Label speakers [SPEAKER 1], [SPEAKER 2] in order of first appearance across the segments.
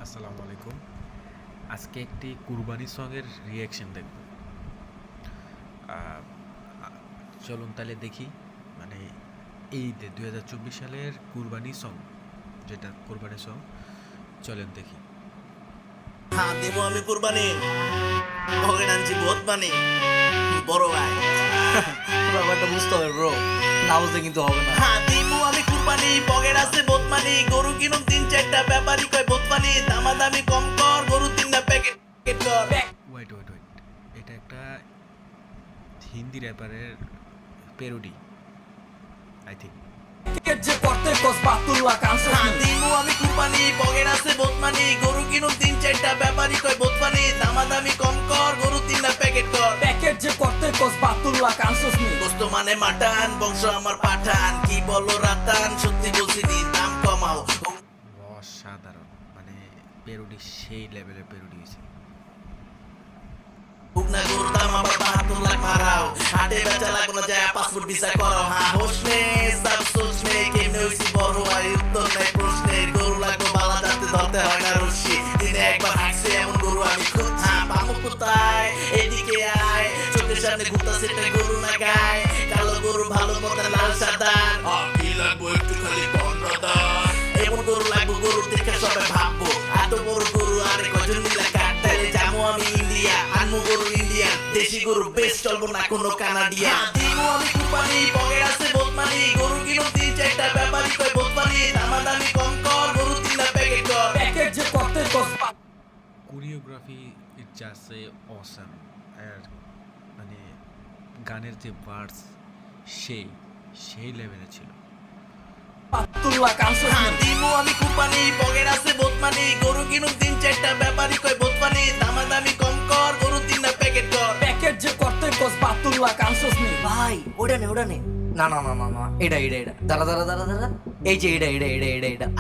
[SPEAKER 1] আসসালামু আলাইকুম। আজকে একটি কুরবানি সঙের রিয়াকশন দেখব। আহ, আ- চলুন তাহলে দেখি। মানে এই 2024 সালের কুরবানি সং, যেটা কুরবানি সং, চলেন দেখি।
[SPEAKER 2] হ্যাঁ দেবো আমি কুরবানি ভগেন আনছি বহুত মানে বড় ভাই।
[SPEAKER 3] ব্যাপারটা বুঝতে হবে ব্রো, না বুঝলে কিন্তু হবে না।
[SPEAKER 2] হ্যাঁ দিমু আমি কুরবানি বগের আছে বহুত মানে গরু কিনুম তিন চারটা ব্যাপারী কয় বহুত মানে দামাদামি কম কর গরু তিনটা প্যাকেট কর।
[SPEAKER 1] ওয়েট ওয়েট ওয়েট, এটা একটা হিন্দি র্যাপারের পেরোডি, আই থিঙ্ক।
[SPEAKER 3] যে করতে কস বাতুল্লাহ কানসাস
[SPEAKER 2] হ্যাঁ দিমু আমি কুরবানি বগের আছে বহুত মানে গরু কিনুম তিন চারটা ব্যাপারী কয় বহুত মানে দামাদামি কম কর গরু তিনটা প্যাকেট কর।
[SPEAKER 3] প্যাকেট যে করতে কস বাতুল্লাহ কানসাস নি
[SPEAKER 2] দোস্ত মানে মাটান বংশ আমার পাঠান কি বলো রাতান সত্যি বলছি নি দাম কমাও।
[SPEAKER 1] অসাধারণ, মানে পেরোডি সেই লেভেলের পেরোডি হয়েছে।
[SPEAKER 2] বুকনা গরুর দাম আবার 72 লাখ মারাও হাটে বেচা লাগবো না যায় পাসপোর্ট ভিসা করো। হ্যাঁ হোশ নে সব সোচ নে কেমনে হইছি বড় হয় উত্তর নাই প্রশ্নের গরু লাগবো বালা যাতে ধরতে হয় না রশ্মি দিনে একবার হাঁকছে এমন গরু আমি খুঁজছি। হ্যাঁ পামু কোথায় এদিকে আয় চোখের সামনে ঘুরতাছে একটা গরু না গায় কালো গরু ভালো মতো লাল সাদা কি লাগবো একটু খালি বনরাদার এমন গরু লাগবো গরু দেখে সবাই ভাববো এত বড় গরু আরে কজন মিলা কাটতালে যাবো আমি ইন্ডিয়া আনমু গরু ইন্ডিয়ান দেশি গরু বেশ চলবো না কোনো কানাডিয়া দিমু আমি কুরবানি পকেট আছে বহুত মানি গরু কিনো তিন চারটা ব্যাপারী কয় বহুত মানি দামাদামি কম কর গরু তিনটা প্যাকেট কর।
[SPEAKER 3] প্যাকেট যে করতে কস
[SPEAKER 1] choreography it just a awesome. আর মানে গানের যে ভার্স, সেই সেই লেভেলে ছিল।
[SPEAKER 3] বাতুল্লাহ কানসাস
[SPEAKER 2] হ্যাঁ
[SPEAKER 3] নি
[SPEAKER 2] দিমু আমি কুরবানি পকেট আছে বহুত মানি গরু কিনো তিন চারটা ব্যাপারী কয় বহুত মানি দামাদামি কম কর গরু তিনটা প্যাকেট কর।
[SPEAKER 3] প্যাকেট যে করতে কস বাতুল্লাহ কানসাস নি ভাই ওটা নে না না না না না এটা দাঁড়া দাঁড়া দাঁড়া দাঁড়া এই যে এটা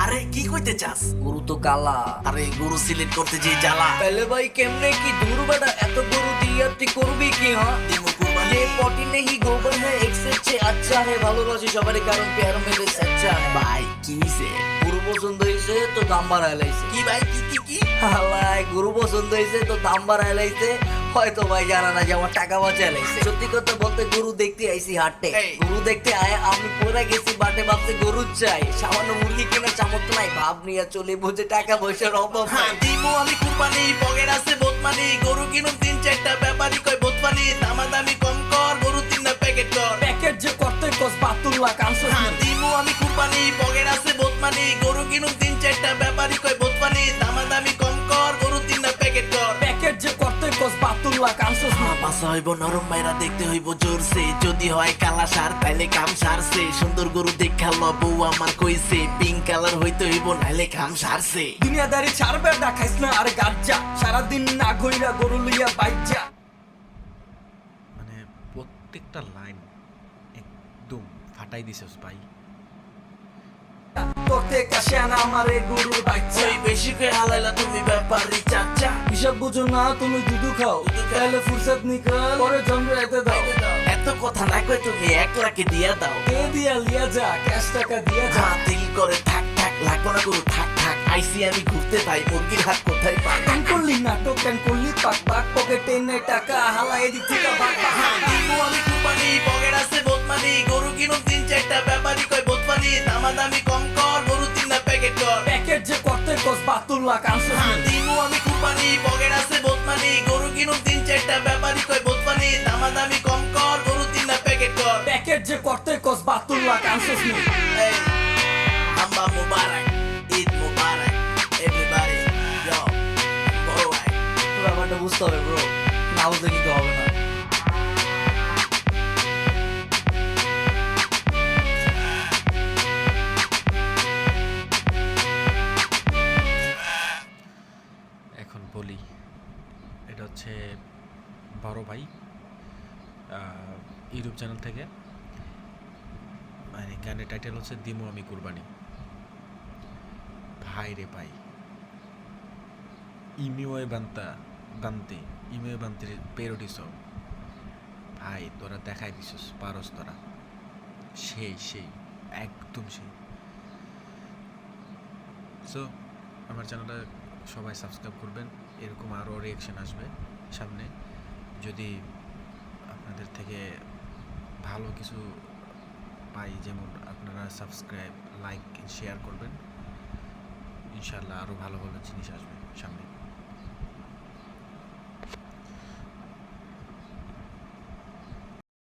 [SPEAKER 2] আরে কি কইতে চাস?
[SPEAKER 3] গরু তো কালা।
[SPEAKER 2] আরে গরু সিলেক্ট করতে যে জ্বালা
[SPEAKER 3] पहले भाई কেমনে কি দূর বেটা এত গরু দিয়ে তুই করবি কি হ্যাঁ
[SPEAKER 2] দিমু কুরবানি
[SPEAKER 3] ये पॉटी नहीं गोबर है एक से अच्छे अच्छा है ভালোবাসি সবারই কারণ প্যার মেরে সচ্চা है
[SPEAKER 2] ভাই কি হইছে?
[SPEAKER 3] গরু পছন্দ হয়েছে তো দাম বাড়ায় লাইছে
[SPEAKER 2] কি ভাই কি
[SPEAKER 3] হালাই গরু পছন্দ হয়েছে তো দাম বাড়ায় লাইছে হয়তো ভাই জানা না যে আমার টাকা বাঁচায় লাইছে সত্যি কথা বলতে গরু দেখতে আইছি হাটে
[SPEAKER 2] এই।
[SPEAKER 3] গরু দেখতে আয় আমি পরে গেছি বাটে ভাবতে গরু চাই সামান্য মুরগি কেনার সামর্থ্য নাই ভাব নিয়ে চলে বুঝে টাকা পয়সার অভাব
[SPEAKER 2] হ্যাঁ
[SPEAKER 3] নাই
[SPEAKER 2] দিমু আমি কুরবানি পকেট আছে বহুত মানি গরু কিনুম তিন চারটা ব্যাপারী কয় বহুত মানি দামাদামি কম কর গরু তিনটা প্যাকেট কর।
[SPEAKER 3] প্যাকেট যে করতে কস বাতুল্লাহ কানসাস
[SPEAKER 2] হ্যাঁ দিমু আমি কুরবানি পকেট আছে বহুত মানি গরু কিনুম তিন চারটা ব্যাপারী কয় বহুত মানি দামাদামি কম কর গরু তিনটা প্যাকেট কর।
[SPEAKER 3] প্যাকেট যে করতে কস বাতুল্লাহ কানসাস
[SPEAKER 2] পাশা হইব নরম মাইরা দেখতে হইব জোরসে যদি হয় কালা সার তাইলে কাম সারছে সুন্দর গরু দেখা বউ আমার কইছে পিঙ্ক কালার হইতে হইব নাইলে কাম সারছে।
[SPEAKER 3] দুনিয়াদারি ছাড়বে না খাইস না আর গাজ্জা সারাদিন না ঘইরা গরু লইয়া বাইজা
[SPEAKER 1] মানে প্রত্যেকটা লাইন একদম ফাটাই দিছস ভাই।
[SPEAKER 3] করতে কাশে না আমারে গরুর বাচ্চা
[SPEAKER 2] ওই বেশি করে হালাইলা তুমি ব্যাপারী চাচা
[SPEAKER 3] হিসাব বুঝো না তুমি দুধু খাও তাহলে ফুরসত নিকাল পরে জন্মে এতে দাও
[SPEAKER 2] এত কথা না কই তুমি 1 লাখে দিয়া দাও
[SPEAKER 3] কে দিয়া লিয়া যা ক্যাশ টাকা দিয়া যা
[SPEAKER 2] যা দিল করে থাক থাক লাগবো না গরু থাক থাক আইসি আমি ঘুরতে পাই মুরগির হাত কোথায় পাই।
[SPEAKER 3] কেন করলি নাটক কেন করলি পাক পাক পকেটে নে টাকা হালা এদিক থেকে বাক বাক
[SPEAKER 2] দিমু আমি কুরবানি পকেট আছে বহুত মানি গরু কিনুম তিন চারটা ব্যাপারী কয় বহুত মানি দামাদামি কম কর গরু তিনটা প্যাকেট কর।
[SPEAKER 3] প্যাকেট যে করতে কস বাতুল্লাহ কানসাস
[SPEAKER 2] হ্যাঁ দিমু আমি কুরবানি পকেট আছে বহুত মানি গরু কিনুম তিন চারটা ব্যাপারী কয় বহুত মানি দামাদামি কম কর গরু তিনটা প্যাকেট কর।
[SPEAKER 3] প্যাকেট যে করতে কস বাতুল্লাহ কানসাস
[SPEAKER 2] এই হাম্বা মুবারক ঈদ মুবারক এভরিবডি ইয়ো বড় ভাই
[SPEAKER 3] ব্যাপারটা বুঝতে হবে ব্রো, না বুঝলে কিন্তু হবে না।
[SPEAKER 1] এখন বলি, এটা হচ্ছে বড় ভাই ইউটিউব চ্যানেল থেকে। মানে গানের টাইটেল হচ্ছে দিমু আমি কুরবানি। ভাই রে ভাই, ইমিওয়ে বান্তা বান্তি ইমিওয়ে বান্তির পেরোডি সং। ভাই তোরা দেখাই দিছিস পারস তোরা, সেই একদম সেই। সো আমার চ্যানেলটা সবাই সাবস্ক্রাইব করবেন, এরকম আরও রিয়াকশান আসবে সামনে। যদি আপনাদের থেকে ভালো কিছু পাই, যেমন আপনারা সাবস্ক্রাইব, লাইক, শেয়ার করবেন, ইনশাল্লাহ আরও ভালো ভালো জিনিস আসবে।